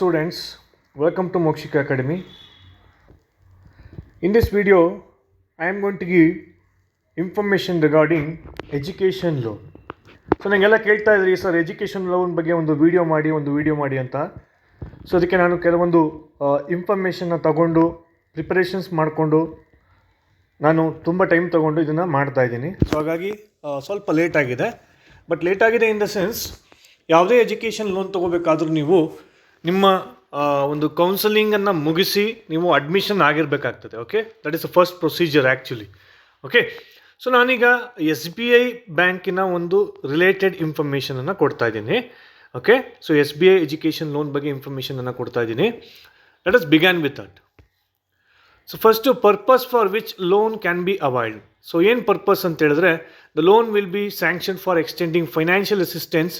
students, welcome to Mokshika Academy. In this video, I am going to give information regarding education loan. So ನನಗೆಲ್ಲ ಕೇಳ್ತಾ ಇದ್ರಿ sir education loan ಬಗ್ಗೆ ಒಂದು video ಮಾಡಿ ಅಂತ. So ಅದಕ್ಕೆ ನಾನು ಕೆಲವೊಂದು ಇನ್ಫಾರ್ಮೇಷನ್ನ ತಗೊಂಡು ಪ್ರಿಪರೇಷನ್ಸ್ ಮಾಡಿಕೊಂಡು ನಾನು ತುಂಬ ಟೈಮ್ ತೊಗೊಂಡು ಇದನ್ನು ಮಾಡ್ತಾಯಿದ್ದೀನಿ. ಸೊ ಹಾಗಾಗಿ ಸ್ವಲ್ಪ ಲೇಟ್ ಆಗಿದೆ. ಬಟ್ ಲೇಟ್ ಆಗಿದೆ ಇನ್ ದ ಸೆನ್ಸ್, ಯಾವುದೇ ಎಜುಕೇಷನ್ ಲೋನ್ ತೊಗೋಬೇಕಾದ್ರೂ ನೀವು ನಿಮ್ಮ ಒಂದು ಕೌನ್ಸಲಿಂಗನ್ನು ಮುಗಿಸಿ ನೀವು ಅಡ್ಮಿಷನ್ ಆಗಿರಬೇಕಾಗ್ತದೆ. Okay, that is the first procedure actually. Okay, so ನಾನೀಗ SBI ಬ್ಯಾಂಕಿನ ಒಂದು ರಿಲೇಟೆಡ್ ಇನ್ಫಾರ್ಮೇಷನನ್ನು ಕೊಡ್ತಾ ಇದ್ದೀನಿ. Okay, so SBI education loan ಬಗ್ಗೆ ಇನ್ಫಾರ್ಮೇಷನನ್ನು ಕೊಡ್ತಾ ಇದ್ದೀನಿ. Let us began with that. So first purpose for which loan can be availed. So ಏನು ಪರ್ಪಸ್ ಅಂತ ಹೇಳಿದ್ರೆ, the loan will be sanction for extending financial assistance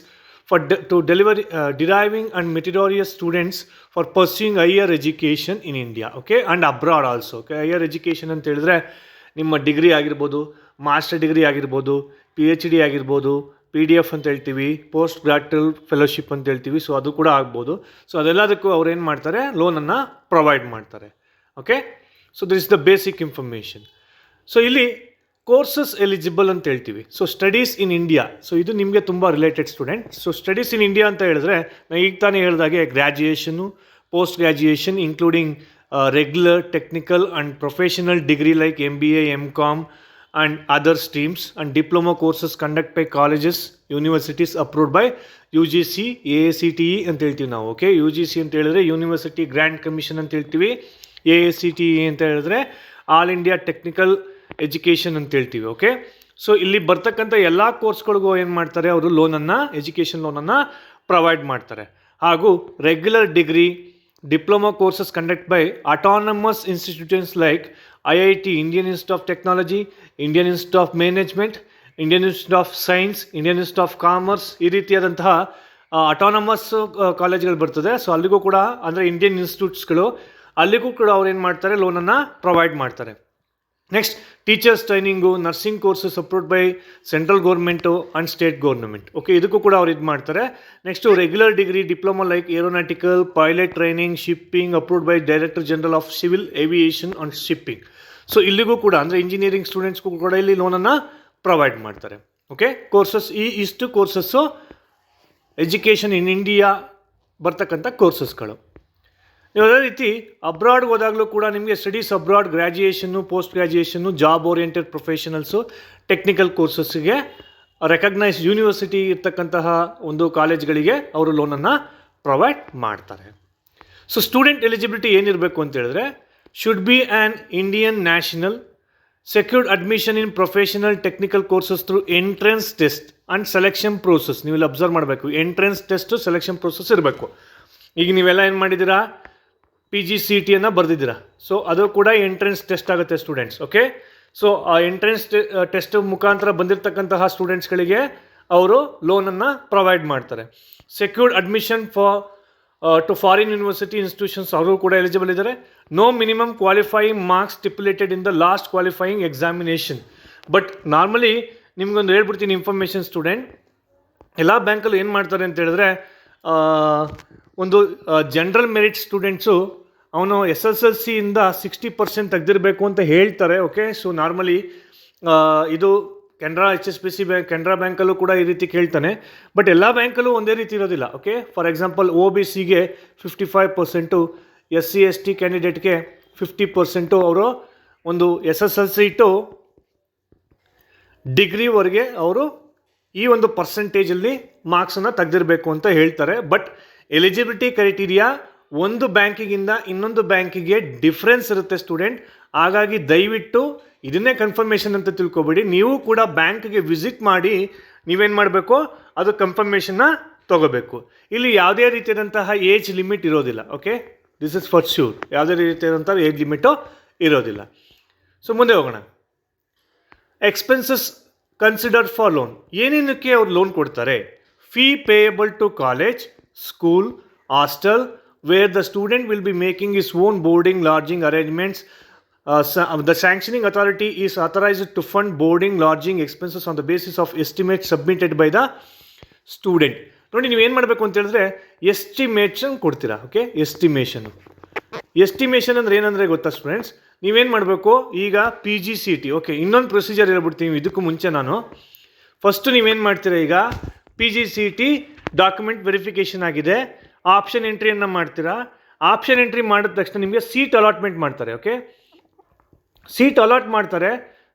to deliver deriving and meritorious students for pursuing higher education in India, okay, and abroad also. Okay, higher education ಅಂತ ಹೇಳಿದ್ರೆ ನಿಮ್ಮ degree ಆಗಿರ್ಬೋದು, master degree ಆಗಿರ್ಬೋದು, PhD ಆಗಿರ್ಬೋದು, PDF ಅಂತ ಹೇಳ್ತೀವಿ, post ಗ್ರಾಡ್ಯುಯೇಟ್ fellowship ಅಂತ ಹೇಳ್ತೀವಿ. ಸೊ ಅದು ಕೂಡ ಆಗ್ಬೋದು. ಸೊ ಅದೆಲ್ಲದಕ್ಕೂ ಅವ್ರು ಏನು ಮಾಡ್ತಾರೆ, ಲೋನನ್ನು ಪ್ರೊವೈಡ್ ಮಾಡ್ತಾರೆ. Okay, so this is the basic information. So ಇಲ್ಲಿ ಕೋರ್ಸಸ್ ಎಲಿಜಿಬಲ್ ಅಂತ ಹೇಳ್ತೀವಿ. So studies in India, so ಇದು ನಿಮಗೆ ತುಂಬ related student. So studies in India ಅಂತ ಹೇಳಿದ್ರೆ, ನಾನು ಈಗ ತಾನೇ ಹೇಳಿದಾಗೆ graduation, post graduation including regular, technical and professional degree like MBA, MCom and other streams and diploma courses conduct by colleges, universities approved by UGC, AICTE ಅಂತ ಹೇಳ್ತೀವಿ ನಾವು. Okay, UGC ಅಂತ ಹೇಳಿದ್ರೆ ಯೂನಿವರ್ಸಿಟಿ ಗ್ರ್ಯಾಂಡ್ ಕಮಿಷನ್ ಅಂತ ಹೇಳ್ತೀವಿ. AICTE ಅಂತ ಹೇಳಿದ್ರೆ all India technical education ಅಂತ ಹೇಳ್ತೀವಿ. ಓಕೆ, ಸೊ ಇಲ್ಲಿ ಬರ್ತಕ್ಕಂಥ ಎಲ್ಲ ಕೋರ್ಸ್ಗಳಿಗೂ ಏನು ಮಾಡ್ತಾರೆ, ಅವರು ಲೋನನ್ನು, ಎಜುಕೇಷನ್ ಲೋನನ್ನು ಪ್ರೊವೈಡ್ ಮಾಡ್ತಾರೆ. ಹಾಗೂ regular degree, diploma courses conduct by autonomous institutions like IIT, Indian institute of technology, Indian institute of management, Indian institute of science, Indian institute of commerce, ಈ ರೀತಿಯಾದಂತಹ ಅಟಾನಮಸ್ ಕಾಲೇಜ್ಗಳು ಬರ್ತದೆ. ಸೊ ಅಲ್ಲಿಗೂ ಕೂಡ, ಅಂದರೆ ಇಂಡಿಯನ್ ಇನ್ಸ್ಟಿಟ್ಯೂಟ್ಸ್ಗಳು, ಅಲ್ಲಿಗೂ ಕೂಡ ಅವ್ರು ಏನು ಮಾಡ್ತಾರೆ, ಲೋನನ್ನು ಪ್ರೊವೈಡ್ ಮಾಡ್ತಾರೆ. Next, teachers training, nursing courses approved by central government and state government. Okay, ಇದಕ್ಕೂ ಕೂಡ ಅವ್ರು ಇದು ಮಾಡ್ತಾರೆ. Next regular degree, diploma like aeronautical, pilot training, shipping approved by director general of civil aviation and shipping. So ಇಲ್ಲಿಗೂ ಕೂಡ, ಅಂದರೆ engineering ಸ್ಟೂಡೆಂಟ್ಸ್ಗೂ ಕೂಡ ಇಲ್ಲಿ ಲೋನನ್ನು ಪ್ರೊವೈಡ್ ಮಾಡ್ತಾರೆ. ಓಕೆ, ಕೋರ್ಸಸ್, ಇಷ್ಟು ಕೋರ್ಸಸ್ಸು ಎಜುಕೇಷನ್ ಇನ್ ಇಂಡಿಯಾ ಬರ್ತಕ್ಕಂಥ ಕೋರ್ಸಸ್ಗಳು. ನೀವು ಅದೇ ರೀತಿ ಅಬ್ರಾಡ್ಗೆ ಹೋದಾಗಲೂ ಕೂಡ ನಿಮಗೆ studies abroad, ಗ್ರ್ಯಾಜುಯೇಷನ್ನು, post graduation, job oriented professionals, technical ಕೋರ್ಸಸ್ಗೆ ರೆಕಗ್ನೈಸ್ ಯೂನಿವರ್ಸಿಟಿ ಇರ್ತಕ್ಕಂತಹ ಒಂದು ಕಾಲೇಜ್ಗಳಿಗೆ ಅವರು ಲೋನನ್ನು ಪ್ರೊವೈಡ್ ಮಾಡ್ತಾರೆ. ಸೊ ಸ್ಟೂಡೆಂಟ್ ಎಲಿಜಿಬಿಲಿಟಿ ಏನಿರಬೇಕು ಅಂತ ಹೇಳಿದ್ರೆ, should be an Indian national, secured admission in professional technical courses through entrance test and selection process. ನೀವು ಇಲ್ಲಿ ಅಬ್ಸರ್ವ್ ಮಾಡಬೇಕು, ಎಂಟ್ರೆನ್ಸ್ ಟೆಸ್ಟು, ಸೆಲೆಕ್ಷನ್ ಪ್ರೋಸೆಸ್ ಇರಬೇಕು. ಈಗ ನೀವೆಲ್ಲ ಏನು ಮಾಡಿದ್ದೀರಾ, PGCET ಬರೆದಿದ್ದೀರಾ. ಸೊ ಅದು ಕೂಡ ಎಂಟ್ರೆನ್ಸ್ ಟೆಸ್ಟ್ ಆಗುತ್ತೆ ಸ್ಟೂಡೆಂಟ್ಸ್. ಓಕೆ, ಸೊ ಆ ಎಂಟ್ರೆನ್ಸ್ ಟೆಸ್ಟ್ ಮುಖಾಂತರ ಬಂದಿರತಕ್ಕಂತಹ ಸ್ಟೂಡೆಂಟ್ಸ್ಗಳಿಗೆ ಅವರು ಲೋನನ್ನು ಪ್ರೊವೈಡ್ ಮಾಡ್ತಾರೆ. Secured admission to foreign university institutions, ಅವರು ಕೂಡ ಎಲಿಜಿಬಲ್ ಇದ್ದಾರೆ. No minimum qualifying marks stipulated in the last qualifying examination. But normally ನಿಮ್ಗೊಂದು ಹೇಳ್ಬಿಡ್ತೀನಿ ಇನ್ಫಾರ್ಮೇಷನ್ ಸ್ಟೂಡೆಂಟ್, ಎಲ್ಲ ಬ್ಯಾಂಕಲ್ಲೂ ಏನು ಮಾಡ್ತಾರೆ ಅಂತ ಹೇಳಿದ್ರೆ, ಒಂದು ಜನರಲ್ ಮೆರಿಟ್ ಸ್ಟೂಡೆಂಟ್ಸು ಅವನು SSLCಯಿಂದ 60% ತೆಗೆದಿರಬೇಕು ಅಂತ ಹೇಳ್ತಾರೆ. ಓಕೆ, ಸೊ ನಾರ್ಮಲಿ ಇದು ಕೆನರಾ HSBC ಬ್ಯಾಂಕ್, ಕೆನರಾ ಬ್ಯಾಂಕಲ್ಲೂ ಕೂಡ ಈ ರೀತಿ ಕೇಳ್ತಾನೆ. ಬಟ್ ಎಲ್ಲ ಬ್ಯಾಂಕಲ್ಲೂ ಒಂದೇ ರೀತಿ ಇರೋದಿಲ್ಲ. ಓಕೆ, ಫಾರ್ ಎಕ್ಸಾಂಪಲ್ OBCಗೆ 55%, SC ST ಕ್ಯಾಂಡಿಡೇಟ್ಗೆ 50% ಅವರು ಒಂದು SSLC ಟು ಡಿಗ್ರಿವರೆಗೆ ಅವರು ಈ ಒಂದು ಪರ್ಸೆಂಟೇಜಲ್ಲಿ ಮಾರ್ಕ್ಸನ್ನು ತೆಗೆದಿರಬೇಕು ಅಂತ ಹೇಳ್ತಾರೆ. ಬಟ್ ಎಲಿಜಿಬಿಲಿಟಿ ಕ್ರೈಟೀರಿಯಾ ಒಂದು ಬ್ಯಾಂಕಿಗಿಂದ ಇನ್ನೊಂದು ಬ್ಯಾಂಕಿಗೆ ಡಿಫ್ರೆನ್ಸ್ ಇರುತ್ತೆ ಸ್ಟೂಡೆಂಟ್. ಹಾಗಾಗಿ ದಯವಿಟ್ಟು ಇದನ್ನೇ ಕನ್ಫರ್ಮೇಷನ್ ಅಂತ ತಿಳ್ಕೊಬೇಡಿ. ನೀವು ಕೂಡ ಬ್ಯಾಂಕ್ಗೆ ವಿಸಿಟ್ ಮಾಡಿ ನೀವೇನು ಮಾಡಬೇಕು, ಅದು ಕನ್ಫರ್ಮೇಷನ್ನ ತೊಗೋಬೇಕು. ಇಲ್ಲಿ ಯಾವುದೇ ರೀತಿಯಾದಂತಹ ಏಜ್ ಲಿಮಿಟ್ ಇರೋದಿಲ್ಲ. Okay, this is for sure, ಯಾವುದೇ ರೀತಿಯಾದಂಥ ಏಜ್ ಲಿಮಿಟು ಇರೋದಿಲ್ಲ. ಸೊ ಮುಂದೆ ಹೋಗೋಣ. ಎಕ್ಸ್ಪೆನ್ಸಸ್ ಕನ್ಸಿಡರ್ಡ್ ಫಾರ್ ಲೋನ್, ಏನೇನಕ್ಕೆ ಅವ್ರು ಲೋನ್ ಕೊಡ್ತಾರೆ. Fee payable to college, school, hostel where the student will be making his own boarding, lodging arrangements. The sanctioning authority is authorized to fund boarding, lodging expenses on the basis of estimates submitted by the student. ನೋಡಿ ನೀವೇನು ಮಾಡಬೇಕು ಅಂತ ಹೇಳಿದ್ರೆ estimation ಕೊಡ್ತೀರಾ. Okay, estimation ಅಂದರೆ ಏನಂದರೆ ಗೊತ್ತಾ students, ನೀವೇನು ಮಾಡಬೇಕು ಈಗ PGCET. ಓಕೆ, ಇನ್ನೊಂದು ಪ್ರೊಸೀಜರ್ ಹೇಳ್ಬಿಡ್ತೀನಿ ಇದಕ್ಕೂ ಮುಂಚೆ ನಾನು. ಫಸ್ಟು ನೀವೇನು ಮಾಡ್ತೀರಾ, ಈಗ PGCET ಡಾಕ್ಯುಮೆಂಟ್ ವೆರಿಫಿಕೇಷನ್ ಆಗಿದೆ, ಆಪ್ಷನ್ ಎಂಟ್ರಿಯನ್ನು ಮಾಡ್ತೀರಾ. ಆಪ್ಷನ್ ಎಂಟ್ರಿ ಮಾಡಿದ ತಕ್ಷಣ ನಿಮಗೆ ಸೀಟ್ ಅಲಾಟ್ಮೆಂಟ್ ಮಾಡ್ತಾರೆ. ಓಕೆ, ಸೀಟ್ ಅಲಾಟ್ ಮಾಡ್ತಾರೆ.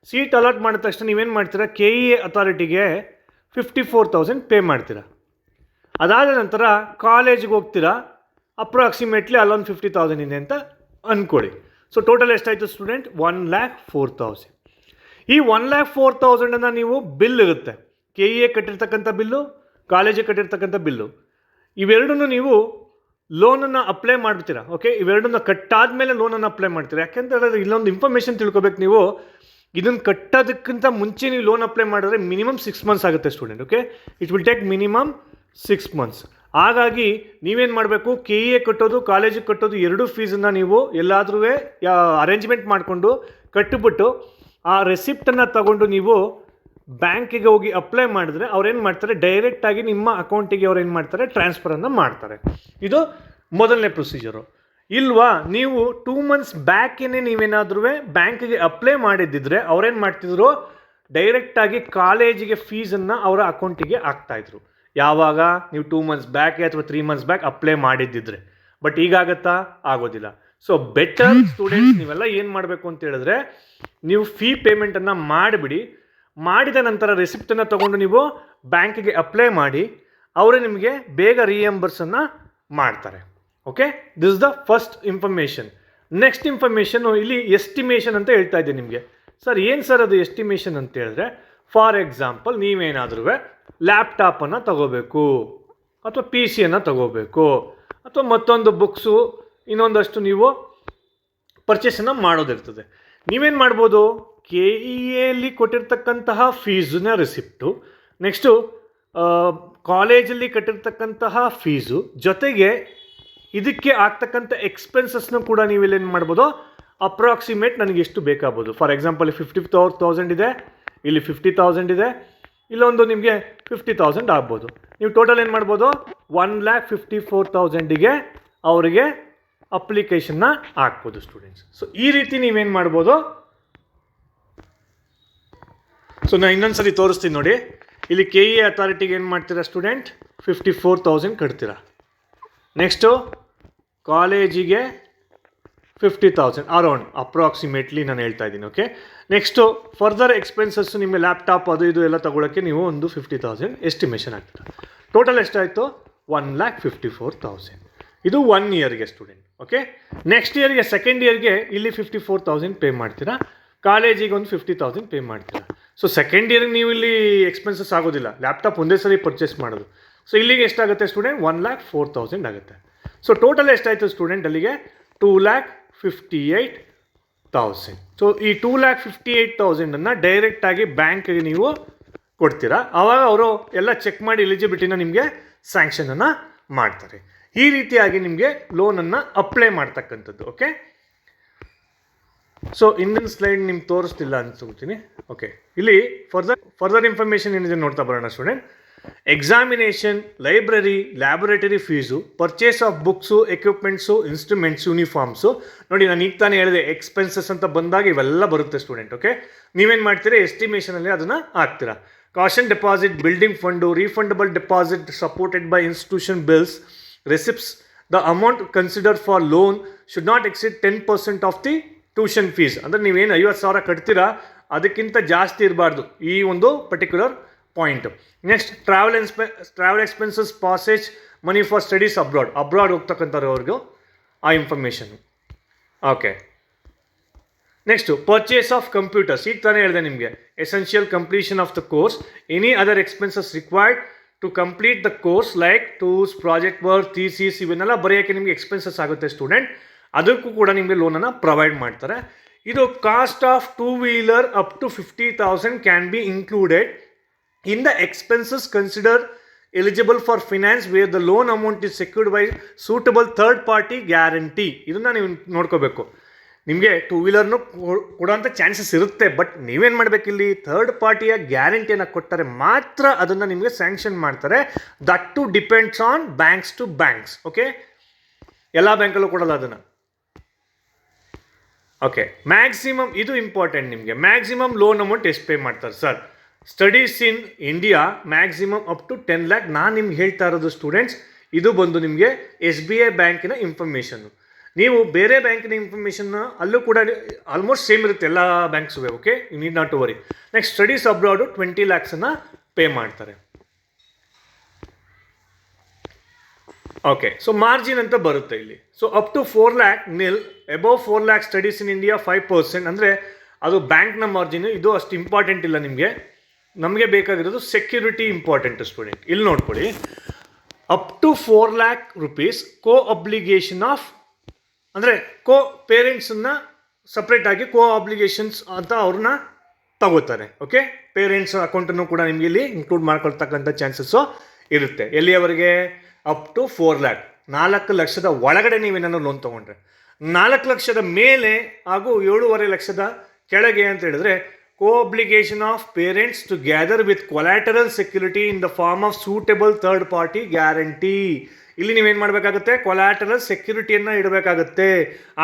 ಸೀಟ್ ಅಲಾಟ್ ಮಾಡಿದ ತಕ್ಷಣ ನೀವೇನು ಮಾಡ್ತೀರಾ, KEA ಅಥಾರಿಟಿಗೆ 54,000 ಪೇ ಮಾಡ್ತೀರಾ. ಅದಾದ ನಂತರ ಕಾಲೇಜಿಗೆ ಹೋಗ್ತೀರಾ, ಅಪ್ರಾಕ್ಸಿಮೇಟ್ಲಿ ಅಲ್ಲೊಂದು 50,000 ಇದೆ ಅಂತ ಅಂದ್ಕೊಳ್ಳಿ. ಸೊ ಟೋಟಲ್ ಎಷ್ಟಾಯಿತು ಸ್ಟೂಡೆಂಟ್, 1,04,000. ಈ 1,04,000 ನೀವು ಬಿಲ್ ಇರುತ್ತೆ, KEA ಕಟ್ಟಿರ್ತಕ್ಕಂಥ ಬಿಲ್ಲು, ಕಾಲೇಜಿಗೆ ಕಟ್ಟಿರ್ತಕ್ಕಂಥ ಬಿಲ್ಲು, ಇವೆರಡನ್ನೂ ನೀವು ಲೋನನ್ನು ಅಪ್ಲೈ ಮಾಡ್ತೀರಾ. ಓಕೆ, ಇವೆರಡನ್ನ ಕಟ್ಟಾದ ಮೇಲೆ ಲೋನನ್ನು ಅಪ್ಲೈ ಮಾಡ್ತೀರಾ. ಯಾಕೆಂತ ಹೇಳಿದ್ರೆ ಇಲ್ಲೊಂದು ಇನ್ಫಾರ್ಮೇಷನ್ ತಿಳ್ಕೊಬೇಕು ನೀವು, ಇದನ್ನು ಕಟ್ಟೋದಕ್ಕಿಂತ ಮುಂಚೆ ನೀವು ಲೋನ್ ಅಪ್ಲೈ ಮಾಡಿದ್ರೆ ಮಿನಿಮಮ್ 6 ಮಂತ್ಸ್ ಆಗುತ್ತೆ student. Okay, it will take minimum 6 months. ಹಾಗಾಗಿ ನೀವೇನು ಮಾಡಬೇಕು, KEA ಕಟ್ಟೋದು ಕಾಲೇಜಿಗೆ ಕಟ್ಟೋದು ಎರಡೂ ಫೀಸನ್ನು ನೀವು ಎಲ್ಲಾದ್ರೂ ಅರೇಂಜ್ಮೆಂಟ್ ಮಾಡಿಕೊಂಡು ಕಟ್ಟಿಬಿಟ್ಟು ಆ ರೆಸಿಪ್ಟನ್ನು ತಗೊಂಡು ನೀವು ಬ್ಯಾಂಕಿಗೆ ಹೋಗಿ ಅಪ್ಲೈ ಮಾಡಿದ್ರೆ ಅವ್ರೇನು ಮಾಡ್ತಾರೆ, ಡೈರೆಕ್ಟಾಗಿ ನಿಮ್ಮ ಅಕೌಂಟಿಗೆ ಅವ್ರು ಏನು ಮಾಡ್ತಾರೆ, ಟ್ರಾನ್ಸ್ಫರನ್ನು ಮಾಡ್ತಾರೆ. ಇದು ಮೊದಲನೇ ಪ್ರೊಸೀಜರು. ಇಲ್ವಾ, ನೀವು 2 ಮಂತ್ಸ್ ಬ್ಯಾಕೇನೆ ನೀವೇನಾದ್ರೂ ಬ್ಯಾಂಕಿಗೆ ಅಪ್ಲೈ ಮಾಡಿದ್ದಿದ್ರೆ ಅವ್ರೇನು ಮಾಡ್ತಿದ್ರು, ಡೈರೆಕ್ಟಾಗಿ ಕಾಲೇಜಿಗೆ ಫೀಸನ್ನು ಅವರ ಅಕೌಂಟಿಗೆ ಹಾಕ್ತಾಯಿದ್ರು. ಯಾವಾಗ ನೀವು 2 ಮಂತ್ಸ್ ಬ್ಯಾಕೆ ಅಥವಾ 3 ಮಂತ್ಸ್ ಬ್ಯಾಕ್ ಅಪ್ಲೈ ಮಾಡಿದ್ದಿದ್ರೆ. ಬಟ್ ಈಗಾಗತ್ತಾ, ಆಗೋದಿಲ್ಲ. ಸೊ ಬೆಟರ್ ಸ್ಟೂಡೆಂಟ್ಸ್, ನೀವೆಲ್ಲ ಏನು ಮಾಡಬೇಕು ಅಂತ ಹೇಳಿದ್ರೆ, ನೀವು ಫೀ ಪೇಮೆಂಟನ್ನು ಮಾಡಿಬಿಡಿ. ಮಾಡಿದ ನಂತರ ರೆಸಿಪ್ಟನ್ನು ತೊಗೊಂಡು ನೀವು ಬ್ಯಾಂಕಿಗೆ ಅಪ್ಲೈ ಮಾಡಿ, ಅವರೇ ನಿಮಗೆ ಬೇಗ ರಿಯಂಬರ್ಸನ್ನು ಮಾಡ್ತಾರೆ. Okay, this the first information. Next information ಇಲ್ಲಿ ಎಸ್ಟಿಮೇಷನ್ ಅಂತ ಹೇಳ್ತಾ ಇದ್ದೀನಿ ನಿಮಗೆ. ಸರ್ ಏನು ಸರ್ ಅದು ಎಸ್ಟಿಮೇಷನ್ ಅಂತ ಹೇಳಿದ್ರೆ, ಫಾರ್ ಎಕ್ಸಾಂಪಲ್ ನೀವೇನಾದ್ರೂ ಲ್ಯಾಪ್ಟಾಪನ್ನು ತಗೋಬೇಕು ಅಥವಾ PC ತಗೋಬೇಕು ಅಥವಾ ಮತ್ತೊಂದು ಬುಕ್ಸು ಇನ್ನೊಂದಷ್ಟು ನೀವು ಪರ್ಚೇಸನ್ನು ಮಾಡೋದಿರ್ತದೆ. ನೀವೇನು ಮಾಡ್ಬೋದು, KEAಲ್ಲಿ ಕೊಟ್ಟಿರ್ತಕ್ಕಂತಹ ಫೀಸನ್ನ ರಿಸಿಪ್ಟು, ನೆಕ್ಸ್ಟು ಕಾಲೇಜಲ್ಲಿ ಕಟ್ಟಿರ್ತಕ್ಕಂತಹ ಫೀಸು, ಜೊತೆಗೆ ಇದಕ್ಕೆ ಆಗ್ತಕ್ಕಂಥ ಎಕ್ಸ್ಪೆನ್ಸಸ್ನ ಕೂಡ ನೀವಿಲ್ಲೇನು ಮಾಡ್ಬೋದು, ಅಪ್ರಾಕ್ಸಿಮೇಟ್ ನನಗೆ ಎಷ್ಟು ಬೇಕಾಗ್ಬೋದು. ಫಾರ್ ಎಕ್ಸಾಂಪಲ್ 50,000 ಇದೆ, ಇಲ್ಲಿ 50,000 ಇದೆ, ಇಲ್ಲೊಂದು ನಿಮಗೆ 50,000 ಆಗ್ಬೋದು. ನೀವು ಟೋಟಲ್ ಏನು ಮಾಡ್ಬೋದು, 1,54,000ಗೆ ಅವರಿಗೆ ಅಪ್ಲಿಕೇಶನ್ನ ಹಾಕ್ಬೋದು ಸ್ಟೂಡೆಂಟ್ಸ್. ಸೊ ಈ ರೀತಿ ನೀವೇನು ಮಾಡ್ಬೋದು. ಸೊ ನಾನು ಇನ್ನೊಂದ್ಸರಿ ತೋರಿಸ್ತೀನಿ ನೋಡಿ. ಇಲ್ಲಿ KEA ಅಥಾರಿಟಿಗೆ ಏನು ಮಾಡ್ತೀರಾ ಸ್ಟೂಡೆಂಟ್, 54,000 ಕಟ್ತೀರಾ. ನೆಕ್ಸ್ಟು ಕಾಲೇಜಿಗೆ 50,000 ಅರೌಂಡ್ ಅಪ್ರಾಕ್ಸಿಮೇಟ್ಲಿ ನಾನು ಹೇಳ್ತಾ ಇದ್ದೀನಿ. ಓಕೆ, ನೆಕ್ಸ್ಟು ಫರ್ದರ್ ಎಕ್ಸ್ಪೆನ್ಸಸ್ಸು ನಿಮ್ಮ ಲ್ಯಾಪ್ಟಾಪ್ ಅದು ಇದು ಎಲ್ಲ ತೊಗೊಳಕ್ಕೆ ನೀವು ಒಂದು 50,000 ಎಸ್ಟಿಮೇಷನ್ ಆಗ್ತೀರಾ. ಟೋಟಲ್ ಎಷ್ಟಾಯಿತು, 1,54,000. ಇದು 1 ಇಯರ್ಗೆ ಸ್ಟೂಡೆಂಟ್. ಓಕೆ, ನೆಕ್ಸ್ಟ್ ಇಯರ್ಗೆ ಸೆಕೆಂಡ್ ಇಯರ್ಗೆ ಇಲ್ಲಿ 54,000 ಪೇ ಮಾಡ್ತೀರಾ, ಕಾಲೇಜಿಗೆ ಒಂದು 50,000 ಪೇ ಮಾಡ್ತೀರಾ. ಸೊ ಸೆಕೆಂಡ್ ಇಯರ್ಗೆ ನೀವು ಇಲ್ಲಿ ಎಕ್ಸ್ಪೆನ್ಸಸ್ ಆಗೋದಿಲ್ಲ, ಲ್ಯಾಪ್ಟಾಪ್ ಒಂದೇ ಸರಿ ಪರ್ಚೇಸ್ ಮಾಡೋದು. ಸೊ ಇಲ್ಲಿಗೆ ಎಷ್ಟಾಗುತ್ತೆ ಸ್ಟೂಡೆಂಟ್, 1,04,000 ಆಗುತ್ತೆ. ಸೊ ಟೋಟಲ್ ಎಷ್ಟಾಯಿತು ಸ್ಟೂಡೆಂಟ್, ಅಲ್ಲಿಗೆ 2,58,000. ಸೊ ಈ 2,58,000 ಡೈರೆಕ್ಟಾಗಿ ಬ್ಯಾಂಕಿಗೆ ನೀವು ಕೊಡ್ತೀರಾ. ಆವಾಗ ಅವರು ಎಲ್ಲ ಚೆಕ್ ಮಾಡಿ ಎಲಿಜಿಬಿಲಿಟಿನ ನಿಮಗೆ ಸ್ಯಾಂಕ್ಷನನ್ನು ಮಾಡ್ತಾರೆ. ಈ ರೀತಿಯಾಗಿ ನಿಮಗೆ ಲೋನನ್ನು ಅಪ್ಲೈ ಮಾಡ್ತಕ್ಕಂಥದ್ದು. ಓಕೆ, ಸೊ ಇಂದಿನ ಸ್ಲೈಡ್ ನಿಮ್ಗೆ ತೋರಿಸ್ತಿಲ್ಲ ಅನ್ಸ್ಕೊತೀನಿ. ಓಕೆ, ಇಲ್ಲಿ ಫರ್ದರ್ ಇನ್ಫಾರ್ಮೇಷನ್ ಏನಿದೆ ನೋಡ್ತಾ ಬರೋಣ student. Examination, library, laboratory fees, purchase of books, equipments, instruments, uniforms. ನೋಡಿ ನಾನು ಈಗ ತಾನೇ ಹೇಳಿದೆ, ಎಕ್ಸ್ಪೆನ್ಸಸ್ ಅಂತ ಬಂದಾಗ ಇವೆಲ್ಲ ಬರುತ್ತೆ ಸ್ಟೂಡೆಂಟ್. ಓಕೆ, ನೀವೇನು ಮಾಡ್ತೀರಾ, ಎಸ್ಟಿಮೇಷನಲ್ಲಿ ಅದನ್ನು ಹಾಕ್ತೀರಾ. Caution deposit, building fund, refundable deposit supported by institution bills, receipts. The amount consider for loan should not exceed 10% of the tuition fees. ಅಂದರೆ ನೀವೇನು 50,000 ಕಟ್ತೀರಾ ಅದಕ್ಕಿಂತ ಜಾಸ್ತಿ ಇರಬಾರ್ದು, ಈ ಒಂದು particular point. Next travel expenses, passage money for studies abroad ಹೋಗ್ತಕ್ಕಂಥವ್ರಿಗೂ ಆ information. Okay, next purchase of computers. ಈಗ ತಾನೇ ಹೇಳಿದೆ ನಿಮಗೆ, essential completion of the course, any other expenses required to complete the course like tours, project work, thesis, ಇವನ್ನೆಲ್ಲ ಬರೆಯೋಕ್ಕೆ ನಿಮಗೆ expenses ಆಗುತ್ತೆ student. ಅದಕ್ಕೂ ಕೂಡ ನಿಮಗೆ ಲೋನನ್ನು ಪ್ರೊವೈಡ್ ಮಾಡ್ತಾರೆ. ಇದು cost of 2 wheeler up to 50,000 can be included in the expenses consider eligible for finance where the loan amount is secured by suitable third party guarantee. ಇದನ್ನು ನೀವು ನೋಡ್ಕೋಬೇಕು. ನಿಮಗೆ ಟೂ ವೀಲರ್ನು ಕೊಡೋಂಥ ಚಾನ್ಸಸ್ ಇರುತ್ತೆ. ಬಟ್ ನೀವೇನು ಮಾಡಬೇಕಿಲ್ಲಿ, ಥರ್ಡ್ ಪಾರ್ಟಿಯ ಗ್ಯಾರಂಟಿಯನ್ನು ಕೊಟ್ಟರೆ ಮಾತ್ರ ಅದನ್ನು ನಿಮಗೆ ಸ್ಯಾಂಕ್ಷನ್ ಮಾಡ್ತಾರೆ. That to depends on banks to banks. Okay, ಎಲ್ಲ ಬ್ಯಾಂಕಲ್ಲೂ ಕೊಡಲ್ಲ ಅದನ್ನು. ಓಕೆ, ಮ್ಯಾಕ್ಸಿಮಮ್ ಇದು ಇಂಪಾರ್ಟೆಂಟ್ ನಿಮಗೆ. ಮ್ಯಾಕ್ಸಿಮಮ್ ಲೋನ್ ಅಮೌಂಟ್ ಎಷ್ಟು ಪೇ ಮಾಡ್ತಾರೆ sir? Studies in India maximum up to 10 lakh. ನಾನು ನಿಮ್ಗೆ ಹೇಳ್ತಾ ಇರೋದು ಸ್ಟೂಡೆಂಟ್ಸ್, ಇದು ಬಂದು ನಿಮಗೆ SBI ಬ್ಯಾಂಕಿನ ಇನ್ಫಾರ್ಮೇಷನ್ನು. ನೀವು ಬೇರೆ ಬ್ಯಾಂಕಿನ ಇನ್ಫಾರ್ಮೇಷನ್ನ ಅಲ್ಲೂ ಕೂಡ ಆಲ್ಮೋಸ್ಟ್ ಸೇಮ್ ಇರುತ್ತೆ ಎಲ್ಲ ಬ್ಯಾಂಕ್ಸುವೆ. Okay, you need not to worry. Next studies abroad 20 lakhs pay ಮಾಡ್ತಾರೆ. ಓಕೆ, ಸೊ ಮಾರ್ಜಿನ್ ಅಂತ ಬರುತ್ತೆ ಇಲ್ಲಿ. So up to 4 lakh nil, above 4 lakh studies in India 5%. ಅಂದರೆ ಅದು ಬ್ಯಾಂಕ್ನ ಮಾರ್ಜಿನ್. ಇದು ಅಷ್ಟು ಇಂಪಾರ್ಟೆಂಟ್ ಇಲ್ಲ ನಿಮಗೆ. ನಮಗೆ ಬೇಕಾಗಿರೋದು ಸೆಕ್ಯೂರಿಟಿ ಇಂಪಾರ್ಟೆಂಟ್ ಸ್ಟೂಡೆಂಟ್. ಇಲ್ಲಿ ನೋಡ್ಕೊಳ್ಳಿ, up to 4 lakh rupees co obligation of, ಅಂದರೆ ಕೋ ಪೇರೆಂಟ್ಸನ್ನು ಸಪ್ರೇಟಾಗಿ ಕೋ ಅಬ್ಲಿಗೇಷನ್ಸ್ ಅಂತ ಅವ್ರನ್ನ ತಗೋತಾರೆ. ಓಕೆ, ಪೇರೆಂಟ್ಸ್ ಅಕೌಂಟನ್ನು ಕೂಡ ನಿಮಗೆ ಇಲ್ಲಿ ಇನ್ಕ್ಲೂಡ್ ಮಾಡ್ಕೊಳ್ತಕ್ಕಂಥ ಚಾನ್ಸಸ್ಸು ಇರುತ್ತೆ. ಎಲ್ಲಿಯವರೆಗೆ? Up to 4 lakh. 4 ಲಕ್ಷದ ಒಳಗಡೆ ನೀವೇನಾದ್ರು ಲೋನ್ ತೊಗೊಂಡ್ರೆ. 4 ಲಕ್ಷದ ಮೇಲೆ ಹಾಗೂ 7.5 ಲಕ್ಷದ ಕೆಳಗೆ ಅಂತ ಹೇಳಿದ್ರೆ co obligation of parents together with collateral security in the form of suitable third party guarantee. ಇಲ್ಲಿ ನೀವೇನು ಮಾಡಬೇಕಾಗುತ್ತೆ? ಕೊಲ್ಯಾಟರಲ್ ಸೆಕ್ಯೂರಿಟಿಯನ್ನು ಇಡಬೇಕಾಗುತ್ತೆ.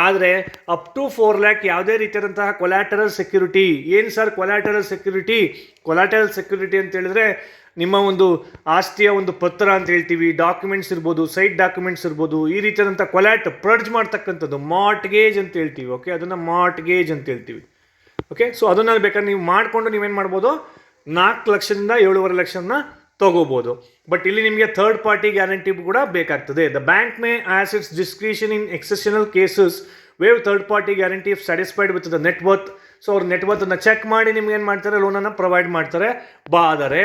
ಆದರೆ ಅಪ್ ಟು 4 lakh ಯಾವುದೇ ರೀತಿಯಾದಂತಹ ಕೊಲ್ಯಾಟರಲ್ ಸೆಕ್ಯೂರಿಟಿ. ಏನು sir collateral security? Collateral security ಅಂತ ಹೇಳಿದ್ರೆ ನಿಮ್ಮ ಒಂದು ಆಸ್ತಿಯ ಒಂದು ಪತ್ರ ಅಂತ ಹೇಳ್ತೀವಿ, ಡಾಕ್ಯುಮೆಂಟ್ಸ್ ಇರ್ಬೋದು, ಸೈಟ್ ಡಾಕ್ಯುಮೆಂಟ್ಸ್ ಇರ್ಬೋದು, ಈ ರೀತಿಯಾದಂಥ ಪ್ರಡ್ಜ್ ಮಾಡ್ತಕ್ಕಂಥದ್ದು ಮಾರ್ಟ್ಗೇಜ್ ಅಂತ ಹೇಳ್ತೀವಿ. ಓಕೆ, ಅದನ್ನು ಮಾರ್ಟ್ಗೇಜ್ ಅಂತ ಹೇಳ್ತೀವಿ. ಓಕೆ, ಸೊ ಅದನ್ನು ಬೇಕಾದ್ರೆ ನೀವು ಮಾಡಿಕೊಂಡು ನೀವೇನು ಮಾಡ್ಬೋದು? 4 ಲಕ್ಷದಿಂದ 7.5 ಲಕ್ಷನ ತಗೋಬೋದು. ಬಟ್ ಇಲ್ಲಿ ನಿಮಗೆ ಥರ್ಡ್ ಪಾರ್ಟಿ ಗ್ಯಾರಂಟಿ ಕೂಡ ಬೇಕಾಗ್ತದೆ. The bank May as it's discretion in exceptional cases wave third party guarantee if satisfied with the net worth. So ಅವ್ರ ನೆಟ್ ವರ್ತನ್ನು ಚೆಕ್ ಮಾಡಿ ನಿಮ್ಗೆ ಏನು ಮಾಡ್ತಾರೆ? ಲೋನನ್ನು ಪ್ರೊವೈಡ್ ಮಾಡ್ತಾರೆ. ಆದರೆ